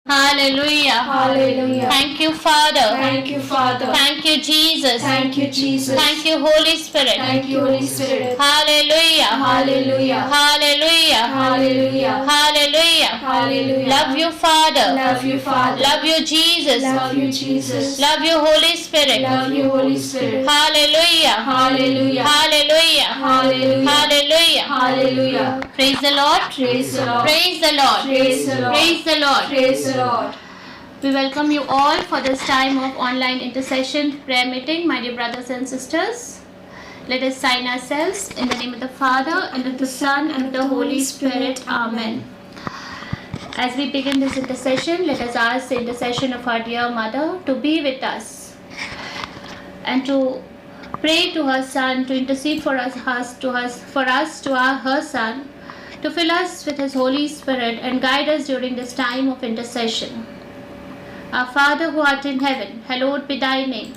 Hallelujah. Hallelujah. Thank you, Father. Thank you, Father. Thank you, Jesus. Thank you, Jesus. Thank you, Holy Spirit. Thank you, Holy Spirit. Hallelujah. Hallelujah. Hallelujah. Hallelujah. Hallelujah. Hallelujah. Love you, Father. Love you, Father. Love you, Jesus. Love you, Jesus. Love you, Holy Spirit. Love you, Holy Spirit. Hallelujah. Hallelujah. Hallelujah. Hallelujah. Hallelujah. Hallelujah. Praise the Lord. Praise the Lord. Praise the Lord. Praise the Lord. Praise the Lord. Praise the Lord. We welcome you all for this time of online intercession prayer meeting, my dear brothers and sisters. Let us sign ourselves in the name of the Father, and of the Son, and of the Holy Spirit. Amen. As we begin this intercession, let us ask the intercession of our dear Mother to be with us and to pray to her Son, to intercede for us, her Son, to fill us with His Holy Spirit and guide us during this time of intercession. Our Father who art in heaven, hallowed be thy name.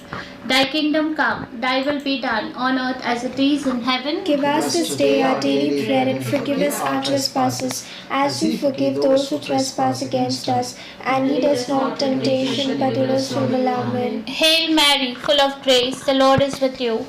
Thy kingdom come, thy will be done on earth as it is in heaven. Give us this day our daily bread, and forgive us our trespasses, as we forgive those who trespass against us. And lead us not into temptation, but deliver us from evil. Amen. Hail Mary, full of grace, the Lord is with you.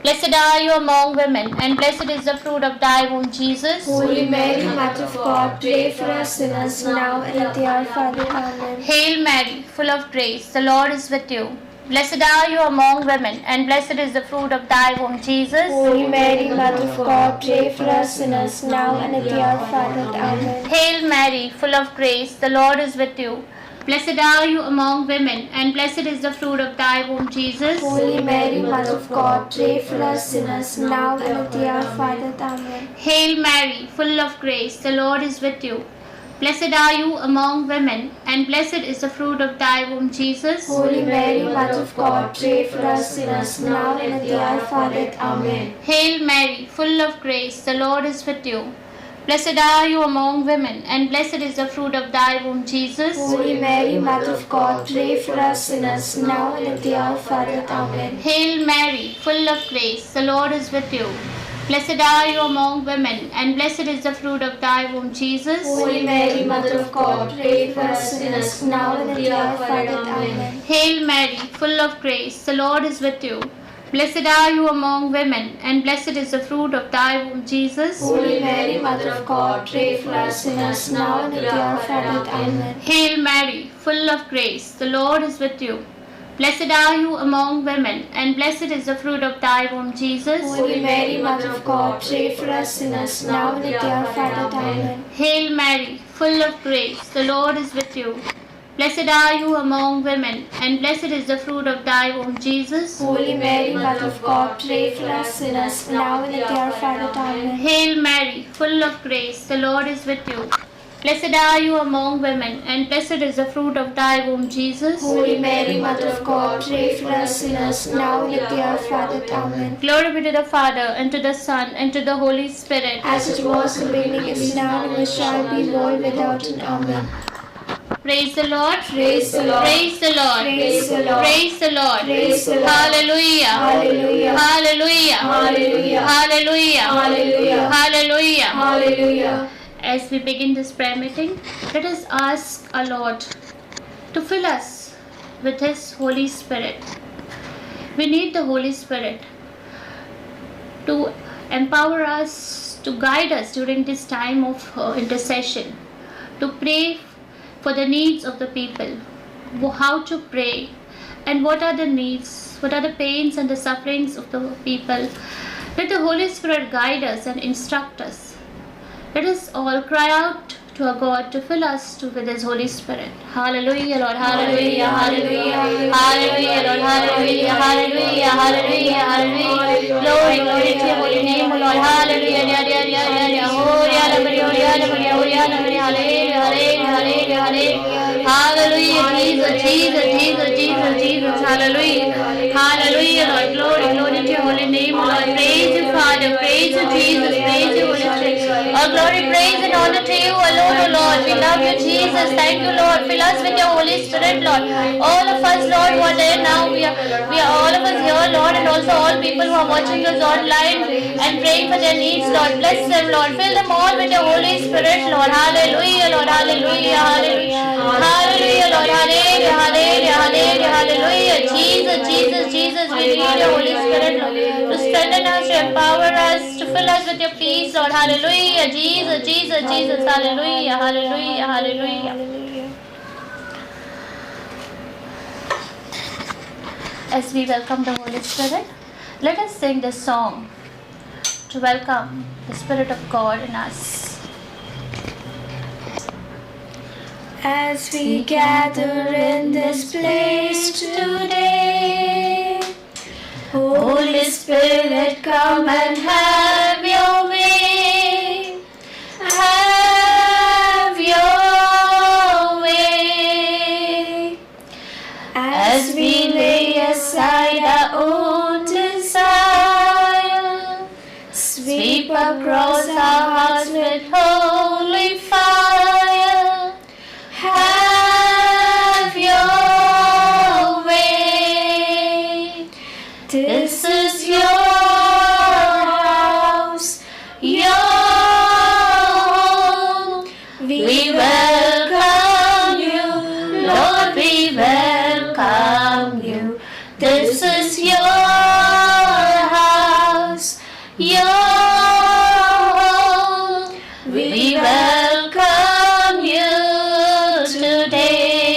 Blessed are you among women, and blessed is the fruit of thy womb, Jesus. Holy Mary, Mother of God, pray for us sinners now and at the hour of our death. Amen. Hail Mary, full of grace, the Lord is with you. Blessed are you among women, and blessed is the fruit of thy womb, Jesus. Holy Mary, Mother of God, pray for us sinners now and at the hour of our death. Amen. Hail Mary, full of grace, the Lord is with you. Blessed are you among women, and blessed is the fruit of thy womb, Jesus. Holy Mary, Mother of God, pray for us sinners now and at the hour of our death. Amen. Hail Mary, full of grace, the Lord is with you. Blessed are you among women, and blessed is the fruit of thy womb, Jesus. Holy Mary, Mother of God, pray for us sinners now and at the hour of our death. Amen. Hail Mary, full of grace, the Lord is with you. Blessed are you among women, and blessed is the fruit of thy womb, Jesus. Holy Mary, Mother of God, pray for us sinners now and at the hour of our death. Amen. Hail Mary, full of grace, the Lord is with you. Blessed are you among women, and blessed is the fruit of thy womb, Jesus. Holy Mary, Mother of God, pray for us sinners now and at the hour of our death. Amen. Hail Mary, full of grace, the Lord is with you. Blessed are you among women, and blessed is the fruit of thy womb, Jesus. Holy Mary, Mother of God, pray for us sinners now and at the hour of our death. Amen. Hail Mary, full of grace, the Lord is with you. Blessed are you among women, and blessed is the fruit of thy womb, Jesus. Holy Mary, Mother of God, pray for us sinners now and at the hour of our death. Amen. Hail Mary, full of grace, the Lord is with you. Blessed are you among women, and blessed is the fruit of thy womb, Jesus. Holy Mary, Mother of God, pray for us sinners now and at the hour of our death. Amen. Hail Mary, full of grace, the Lord is with you. Blessed are you among women, and blessed is the fruit of thy womb, Jesus. Holy Mary, Mother of God, pray for us sinners now and at the hour of our death. Amen. Glory be to the Father, and to the Son, and to the Holy Spirit. As it was in the beginning, is now, and ever shall be, world without end. Amen. Praise the Lord. Praise the Lord. Praise the Lord. Praise the Lord. Praise the Lord. Praise the Lord. Hallelujah. Hallelujah. Hallelujah. Hallelujah. Hallelujah. Hallelujah. Hallelujah. Hallelujah. As we begin this prayer meeting, let us ask our Lord to fill us with His Holy Spirit. We need the Holy Spirit to empower us, to guide us during this time of intercession, to pray for the needs of the people, how to pray, and what are the needs, what are the pains and the sufferings of the people. Let the Holy Spirit guide us and instruct us. Let us all cry out to our God to fill us with His Holy Spirit. Hallelujah, Lord. Hallelujah. Hallelujah. Hallelujah, Lord. Hallelujah. Hallelujah. Hallelujah. Hallelujah. Glory, glory to your holy name, Lord. Hallelujah. Hallelujah. Hallelujah. Jesus, Jesus, Jesus, Jesus, Jesus. Hallelujah. Hallelujah, Lord. Glory, glory to your holy name, Lord. Praise you, Father. Praise you, Jesus. Praise you, Holy Spirit. All glory, praise, and honor to you alone, O Lord. We love you, Jesus. Thank you, Lord. Fill us with your Holy Spirit, Lord. All of us, Lord, who are there now, we are all of us here, Lord, and also all people who are watching us online and praying for their needs, Lord. Bless them, Lord. Fill them all with your Holy Spirit, Lord. Hallelujah, Lord. Hallelujah. Hallelujah. Hallelujah. hallelujah, Lord, hallelujah, hallelujah, hallelujah, hallelujah. Jesus, Jesus, Jesus, we need your Holy Spirit, Lord, to strengthen us, to empower us, to fill us with your peace, Lord, hallelujah. Jesus, Jesus, Jesus, hallelujah, hallelujah, hallelujah. As we welcome the Holy Spirit, let us sing this song to welcome the Spirit of God in us. As we gather in this place today, Holy Spirit, come and have your way. Have your way. As we lay aside our own desire, sweep across our hearts with holy fire. Have your way. This is your house, your home. We welcome you, Lord, we welcome you. This is your house, your home. We welcome you today.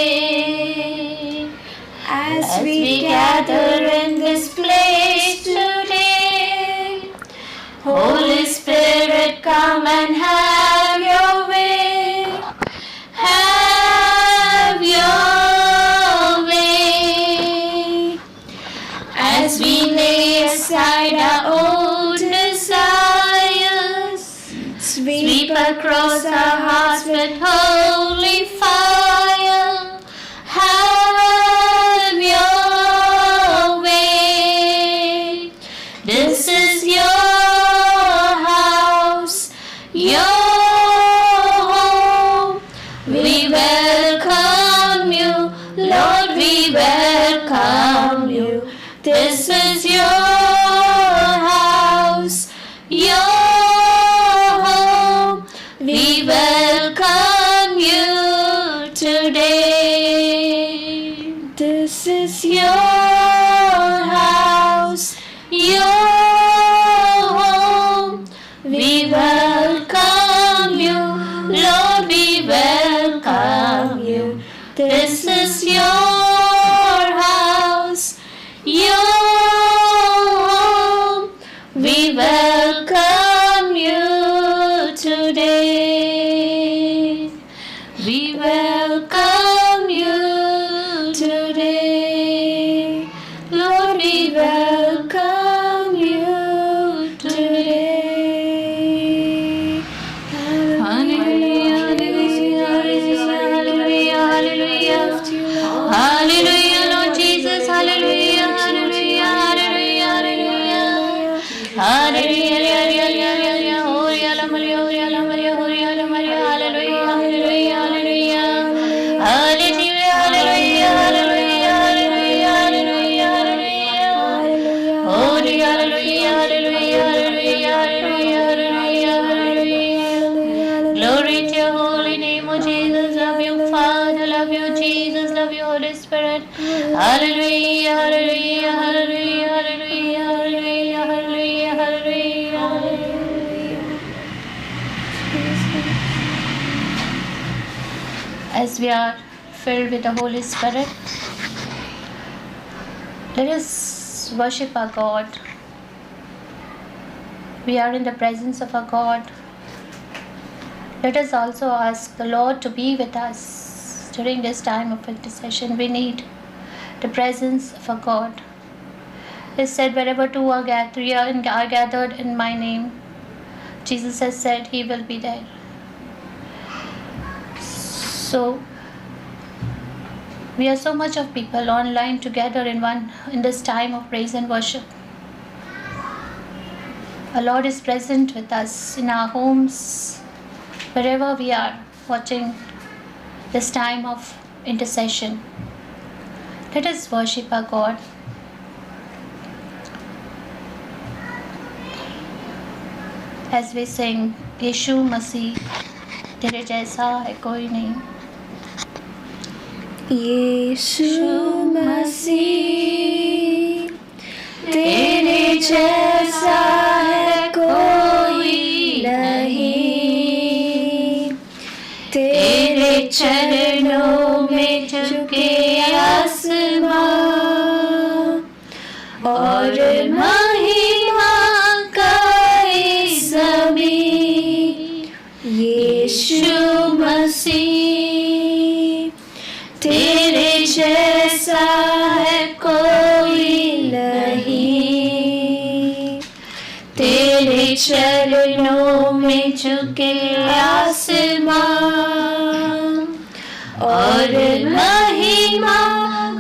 As we gather in this place today, Holy Spirit, come and have your way. Have your way. As we lay aside our own desires, sweep across our hearts with holy fire. Have your way. This is your house, your home. We welcome you, Lord, we welcome you. This is your house, your home. We welcome you today. This is your house, your home. We welcome you, Lord, we welcome you. This is your house, your home. We welcome you today. We welcome you today. Lord, we welcome you today. Hallelujah, hallelujah, hallelujah, hallelujah. Hallelujah, Lord Jesus, hallelujah, hallelujah, hallelujah, hallelujah. Hallelujah, hallelujah, hallelujah, hallelujah, hallelujah, hallelujah, hallelujah, hallelujah. Hallelujah, hallelujah, hallelujah, hallelujah, hallelujah, hallelujah. Holy, hallelujah, hallelujah, hallelujah, hallelujah, hallelujah. Glory to your holy name, O Jesus. Love you, Father. Love you, Jesus. Love you, Holy Spirit. Hallelujah, hallelujah, hallelujah, hallelujah, hallelujah, hallelujah, hallelujah, hallelujah. As we are filled with the Holy Spirit, let us worship our God. We are in the presence of our God. Let us also ask the Lord to be with us during this time of intercession. We need the presence of our God. He said, wherever two are gathered in my name, Jesus has said He will be there. So we are so much of people online together in this time of praise and worship. Our Lord is present with us in our homes, wherever we are watching this time of intercession. Let us worship our God. As we sing, यीशु मसीह तेरे जैसा है कोई नहीं. यीशु मसीह तेरे जैसा है कोई नहीं, तेरे चरणों में झुके आसमां और महिमा गाए ज़मीं। यीशु मसीह तेरे जैसा है कोई नहीं, तेरे चरणों में झुके आसमां और महिमा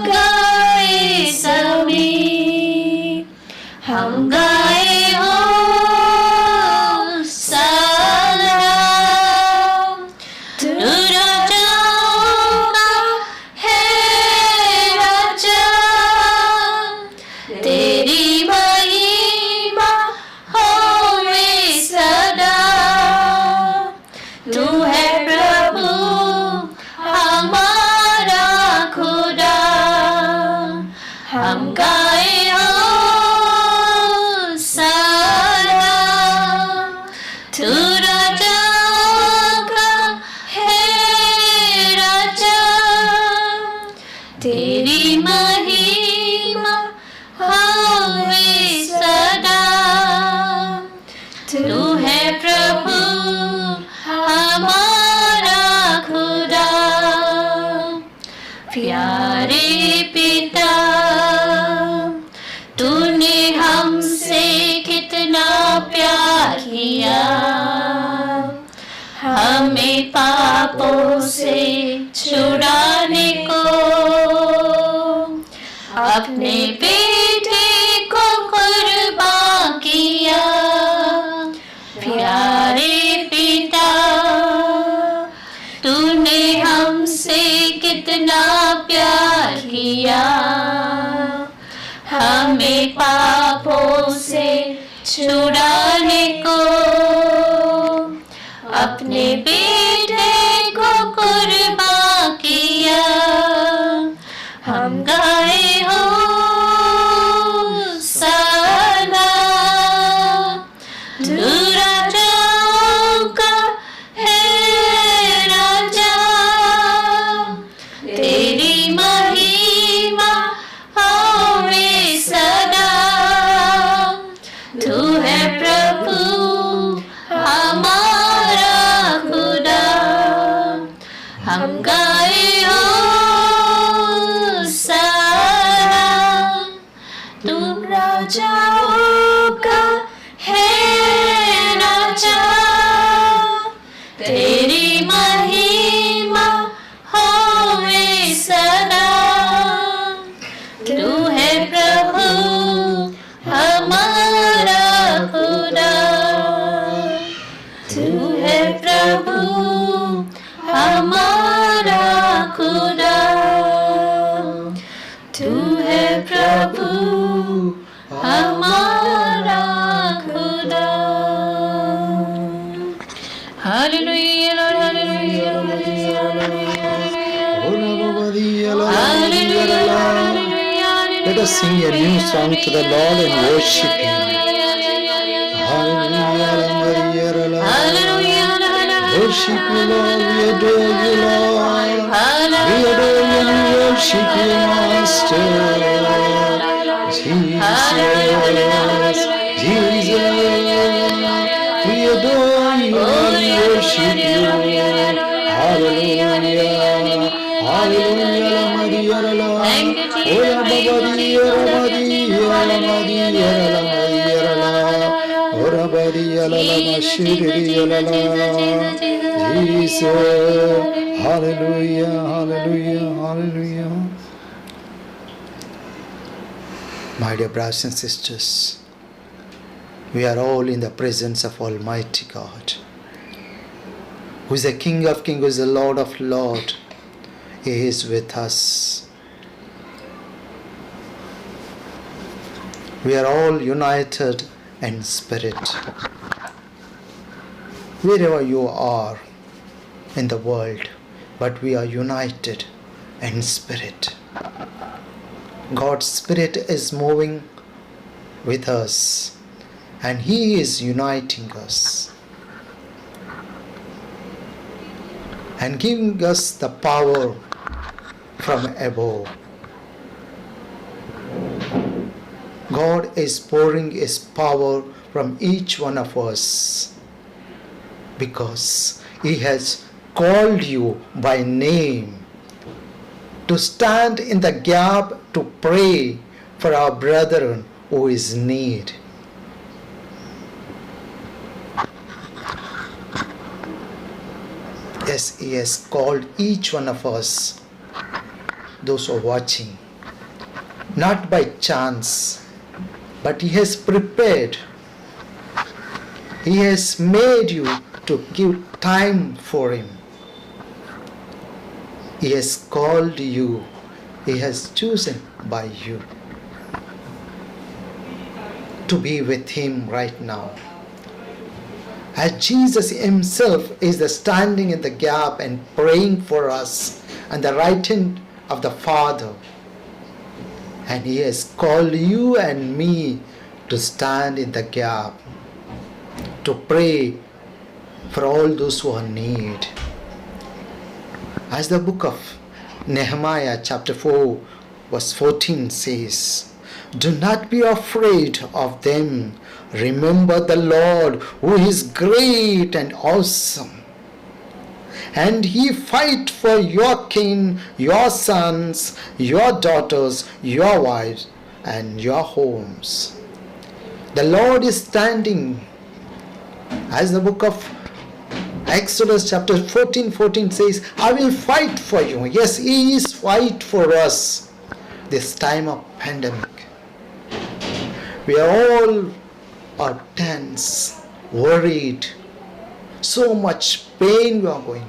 गाए ज़मीं। हम गाए हो सलाम, तू राजाओं का है राजा, तेरी महिमा होवे सदा। तू है प्रभु हमारा खुदा, हम गाए हो सलाम, तू राजा का है राजा, तेरी महिमा होवे सदा। तू है प्रभु हमारा खुदा। प्यारे पिता, तूने हमसे कितना प्यार किया, हमें पापों से छुड़ाने को अपने बेटे को कुर्बान किया। प्यारे पिता, तूने हमसे कितना प्यार किया, हमें पापों से छुड़ाने को अपने बेटे को कुर्बान किया। हम गाए हो सलाम, तू राजाओं का है राजा, तेरी महिमा होवे सदा। तू है प्रभु हमारा खुदा, हम गाए हो सलाम, तू राजाओं का है राजा, तेरी महिमा होवे सदा। तू है प्रभु हमारा खुदा, तू है प्रभु हमारा खुदा, तू है प्रभु हमारा खुदा। Hallelujah, hallelujah, Let us sing a new song to the Lord and worship Him. Hallelujah. Worship you, Lord. We adore you, Lord. We adore you and worship you, Master. Jesus. We adore you and worship you. Hallelujah. Hallelujah. Thank you, Jesus. Jesus. Hallelujah. Hallelujah. Hallelujah. My dear brothers and sisters, we are all in the presence of Almighty God, who is the King of Kings, who is the Lord of Lords. He is with us. We are all united in spirit. Wherever you are in the world, but we are united and spirit. God's Spirit is moving with us and He is uniting us and giving us the power from above. God is pouring His power from each one of us because He has called you by name to stand in the gap to pray for our brethren who is in need. Yes, He has called each one of us, those who are watching, not by chance, but He has prepared. He has made you to give time for Him. He has called you. He has chosen by you to be with Him right now. As Jesus Himself is the standing in the gap and praying for us on the right hand of the Father. And He has called you and me to stand in the gap, to pray for all those who are in need. As the book of Nehemiah chapter 4 verse 14 says, do not be afraid of them. Remember the Lord who is great and awesome. And He fight for your king, your sons, your daughters, your wives, and your homes. The Lord is standing, as the book of Exodus chapter 14 says, I will fight for you. Yes, He is fight for us this time of pandemic. We are all tense, worried, so much pain we are going.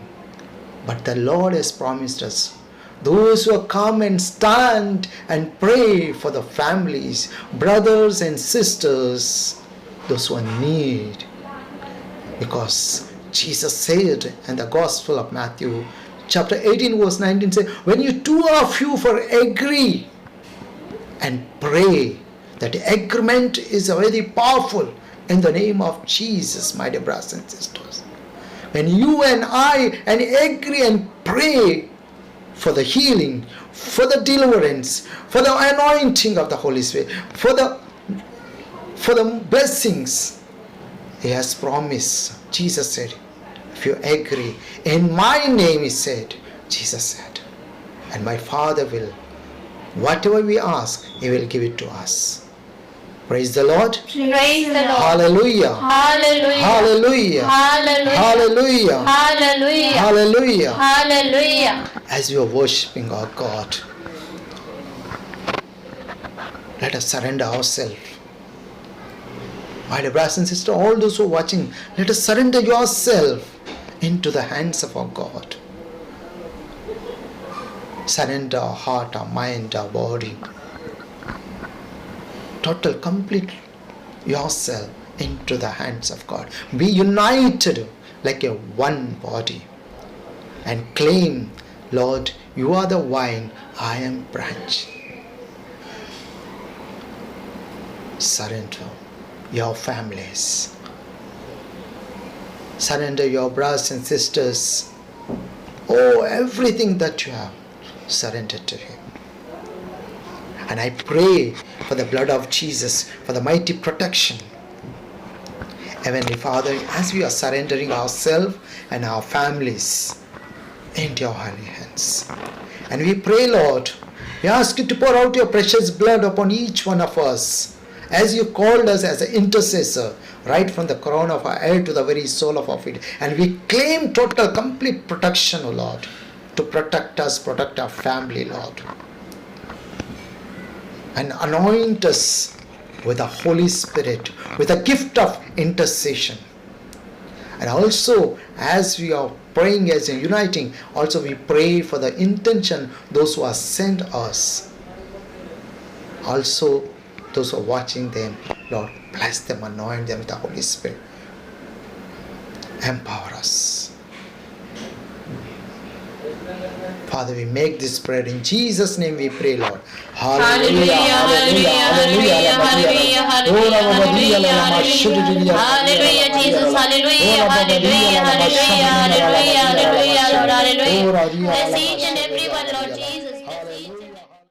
But the Lord has promised us, those who come and stand and pray for the families, brothers and sisters, those who are in need. Because Jesus said in the Gospel of Matthew, chapter 18, verse 19, says, when you two of you for agree and pray, that agreement is very powerful in the name of Jesus, my dear brothers and sisters. When you and I and agree and pray for the healing, for the deliverance, for the anointing of the Holy Spirit, for the blessings, He has promised. Jesus said, if you agree, in my name, He said, Jesus said, and my Father will, whatever we ask, He will give it to us. Praise the Lord. Praise the Lord. Hallelujah. Hallelujah. Hallelujah. Hallelujah. Hallelujah. Hallelujah. Hallelujah. Hallelujah. As we are worshipping our God, let us surrender ourselves. My dear brothers and sisters, all those who are watching, let us surrender yourself into the hands of our God. Surrender our heart, our mind, our body. Total, complete yourself into the hands of God. Be united like a one body and claim, Lord, you are the vine, I am branch. Surrender your families. Surrender your brothers and sisters. Oh, everything that you have, surrender to Him. And I pray for the blood of Jesus, for the mighty protection. Heavenly Father, as we are surrendering ourselves and our families into your holy hands. And we pray, Lord, we ask you to pour out your precious blood upon each one of us, as you called us as an intercessor, right from the crown of our head to the very sole of our feet. And we claim total, complete protection, O Lord, to protect us, protect our family, Lord. And anoint us with the Holy Spirit, with the gift of intercession. And also, as we are praying, as in uniting, also we pray for the intention, those who have sent us. Also, those who are watching them, Lord, bless them, anoint them with the Holy Spirit. Empower us. Father, we make this prayer in Jesus' name we pray, Lord. Hallelujah, hallelujah, hallelujah, hallelujah, hallelujah, hallelujah, hallelujah, Jesus, hallelujah, hallelujah, hallelujah, hallelujah, hallelujah, Lord, hallelujah. Bless each and every one, Lord.